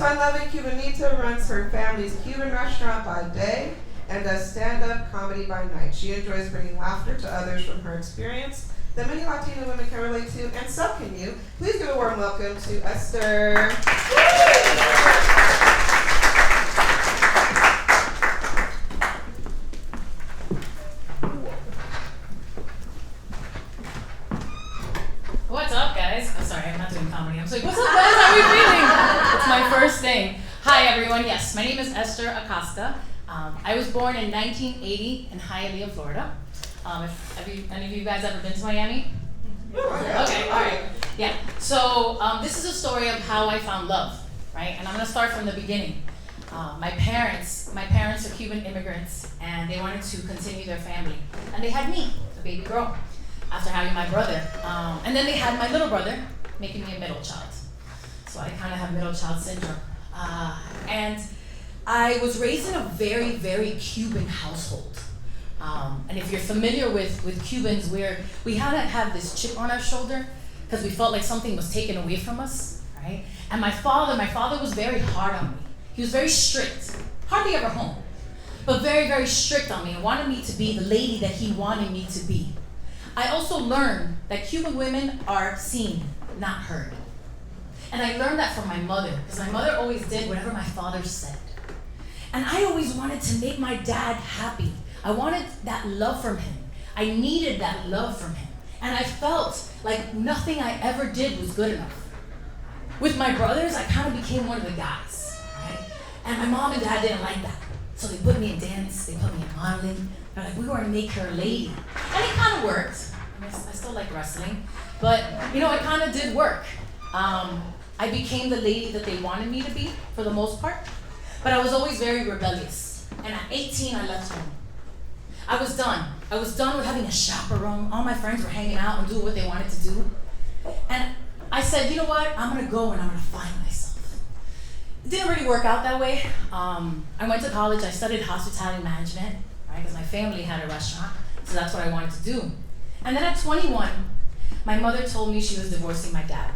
fun-loving Cubanita runs her family's Cuban restaurant by day and does stand-up comedy by night. She enjoys bringing laughter to others from her experience that many Latina women can relate to, and so can you. Please give a warm welcome to Esther. What's up, guys? I'm sorry, I'm not doing comedy. I'm just like, what's up, guys? How are we feeling? It's my first thing. Hi, everyone. Yes, my name is Esther Acosta. I was born in 1980 in Hialeah, Florida. Have any of you guys ever been to Miami? Okay, all right. Yeah. So this is a story of how I found love, right? And I'm gonna start from the beginning. My parents are Cuban immigrants, and they wanted to continue their family, and they had me, a baby girl, after having my brother. And then they had my little brother, making me a middle child. So I kind of have middle child syndrome. And I was raised in a very, very Cuban household. And if you're familiar with Cubans, we had to have this chip on our shoulder because we felt like something was taken away from us, right? And my father was very hard on me. He was very strict, hardly ever home, but very, very strict on me and wanted me to be the lady that he wanted me to be. I also learned that Cuban women are seen, not heard. And I learned that from my mother, because my mother always did whatever my father said. And I always wanted to make my dad happy. I wanted that love from him. I needed that love from him. And I felt like nothing I ever did was good enough. With my brothers, I kind of became one of the guys, right? And my mom and dad didn't like that. So they put me in dance, they put me in modeling. They're like, we were gonna make her a lady. And it kind of worked. I still like wrestling, but it kind of did work. I became the lady that they wanted me to be for the most part, but I was always very rebellious. And at 18, I left home. I was done. I was done with having a chaperone. All my friends were hanging out and doing what they wanted to do. And I said, you know what? I'm gonna go and I'm gonna find myself. It didn't really work out that way. I went to college, I studied hospitality management, right? Because my family had a restaurant, so that's what I wanted to do. And then at 21, my mother told me she was divorcing my dad.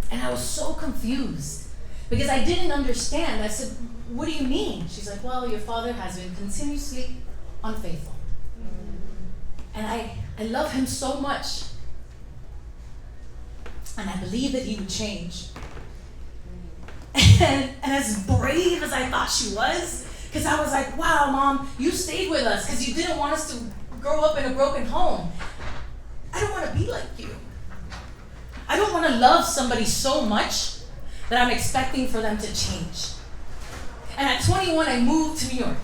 And I was so confused because I didn't understand. I said, what do you mean? She's like, well, your father has been continuously unfaithful. And I love him so much. And I believe that he would change. And as brave as I thought she was, because I was like, wow, Mom, you stayed with us because you didn't want us to grow up in a broken home. I don't want to be like you. I don't want to love somebody so much that I'm expecting for them to change. And at 21, I moved to New York.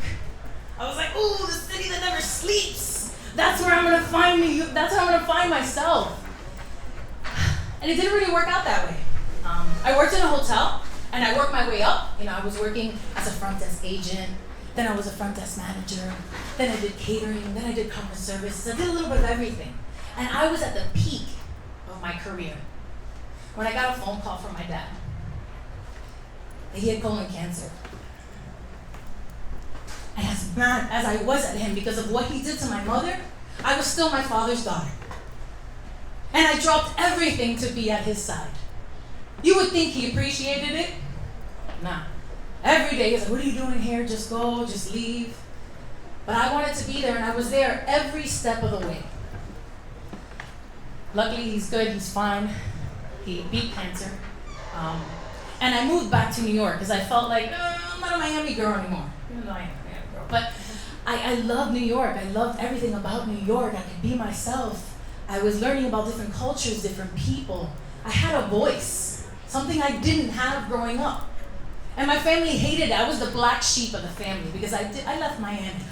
I was like, ooh, the city that never sleeps. That's where I'm going to find me. That's where I'm going to find myself. And it didn't really work out that way. I worked in a hotel, and I worked my way up. I was working as a front desk agent. Then I was a front desk manager. Then I did catering. Then I did customer services. I did a little bit of everything. And I was at the peak of my career when I got a phone call from my dad. He had colon cancer. And as mad as I was at him because of what he did to my mother, I was still my father's daughter. And I dropped everything to be at his side. You would think he appreciated it. Nah. Every day he's like, what are you doing here? Just go, just leave. But I wanted to be there, and I was there every step of the way. Luckily, he's good, he's fine. He beat cancer. And I moved back to New York because I felt like, I'm not a Miami girl anymore. Even though I am a Miami girl. But I love New York. I loved everything about New York. I could be myself. I was learning about different cultures, different people. I had a voice, something I didn't have growing up. And my family hated it. I was the black sheep of the family because I left Miami.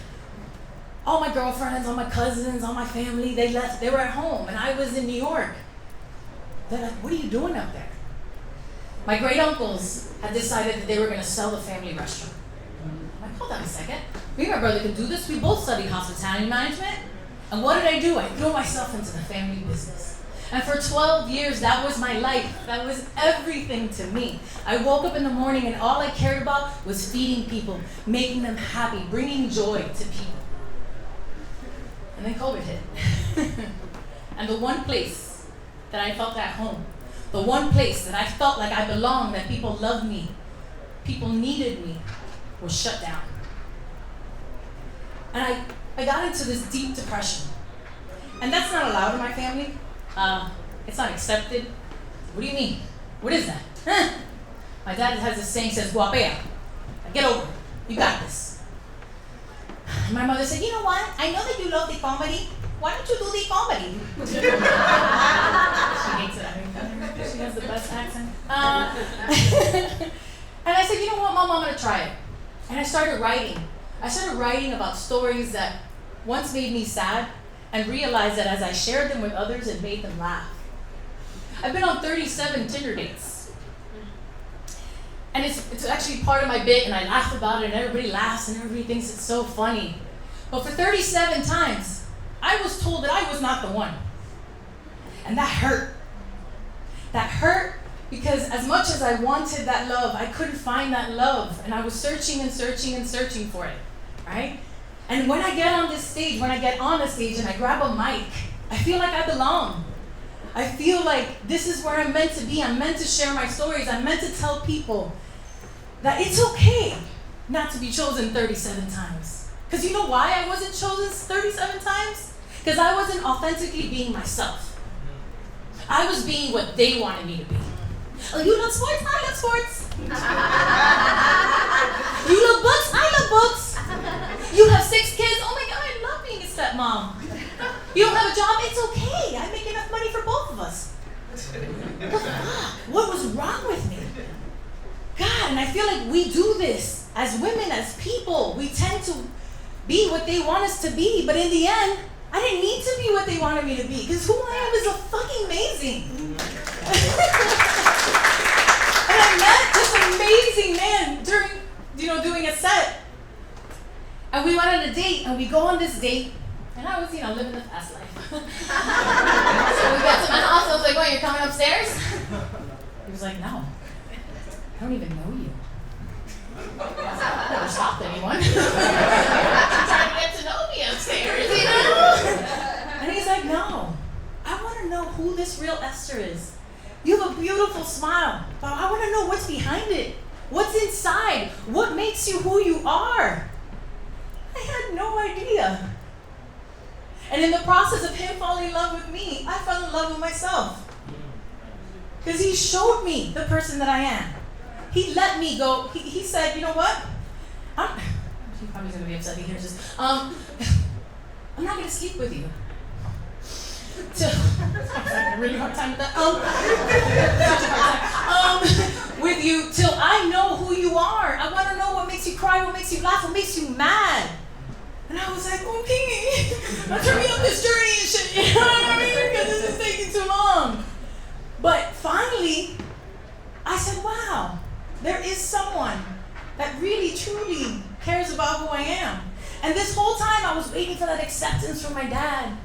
All my girlfriends, all my cousins, all my family, they left. They were at home, and I was in New York. They're like, what are you doing up there? My great uncles had decided that they were going to sell the family restaurant. I'm like, hold on a second. Me and my brother could do this. We both studied hospitality management. And what did I do? I threw myself into the family business. And for 12 years, that was my life. That was everything to me. I woke up in the morning and all I cared about was feeding people, making them happy, bringing joy to people. And then COVID hit. And the one place that I felt at home, the one place that I felt like I belonged, that people loved me, people needed me was shut down. And I got into this deep depression. And that's not allowed in my family. It's not accepted. What do you mean? What is that? Huh? My dad has this saying, says, guapea. Get over it. You got this. And my mother said, you know what? I know that you love the comedy. Why don't you do the comedy? She hates it. She has the best accent. And I said, you know what, Mom, I'm going to try it. And I started writing. I started writing about stories that once made me sad and realized that as I shared them with others, it made them laugh. I've been on 37 Tinder dates. And it's actually part of my bit, and I laugh about it, and everybody laughs, and everybody thinks it's so funny. But for 37 times, I was told that I was not the one. And that hurt. That hurt because as much as I wanted that love, I couldn't find that love. And I was searching and searching and searching for it, right? And when I get on this stage, when I get on the stage and I grab a mic, I feel like I belong. I feel like this is where I'm meant to be. I'm meant to share my stories. I'm meant to tell people that it's okay not to be chosen 37 times. Because you know why I wasn't chosen 37 times? Because I wasn't authentically being myself. I was being what they wanted me to be. Oh, you love sports? I love sports. You love books? I love books. You have 6 kids? Oh my God, I love being a stepmom. You don't have a job? It's okay. I make enough money for both of us. What the fuck? What was wrong with me? God, and I feel like we do this as women, as people. We tend to be what they want us to be, but in the end, I didn't need to be what they wanted me to be, because who I am is fucking amazing. And I met this amazing man during, doing a set. And we went on a date, and we go on this date, and I was, living the fast life. So we got to my house, I was like, "What, you're coming upstairs?" He was like, "No, I don't even know you." I've never stopped anyone. I'm trying to get to know me upstairs, And he's like, "No, I want to know who this real Esther is. You have a beautiful smile, but I want to know what's behind it. What's inside? What makes you who you are?" I had no idea. And in the process of him falling in love with me, I fell in love with myself. Because he showed me the person that I am. He let me go. He said, "You know what? He's probably going to be upset he hears this. I'm not going to sleep with you. I'm having a really hard time with that. With you till I know who you are. I want to know what makes you cry, what makes you laugh, what makes you mad." And I was like, "Okay, now turn me on this journey and shit, you know what I mean? Because this is taking too long." But finally, I said, wow, there is someone that really, truly cares about who I am. And this whole time I was waiting for that acceptance from my dad,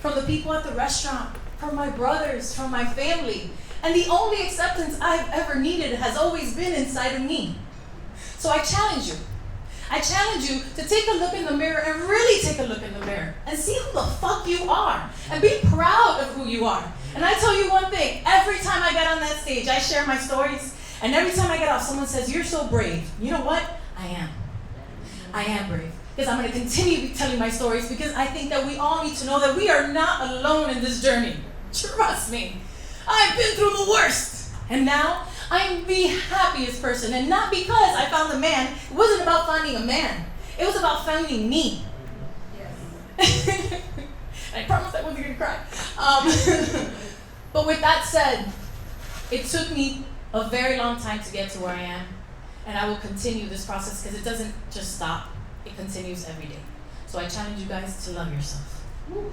from the people at the restaurant, from my brothers, from my family. And the only acceptance I've ever needed has always been inside of me. So I challenge you. I challenge you to take a look in the mirror and really take a look in the mirror and see who the fuck you are and be proud of who you are. And I tell you one thing, every time I get on that stage, I share my stories, and every time I get off, someone says, "You're so brave." You know what? I am. I am brave. Because I'm going to continue telling my stories, because I think that we all need to know that we are not alone in this journey. Trust me. I've been through the worst. And now I'm the happiest person. And not because I found a man. It wasn't about finding a man. It was about finding me. Yes. I promised I wasn't going to cry. But with that said, it took me a very long time to get to where I am. And I will continue this process because it doesn't just stop. It continues every day. So I challenge you guys to love yourself. Woo.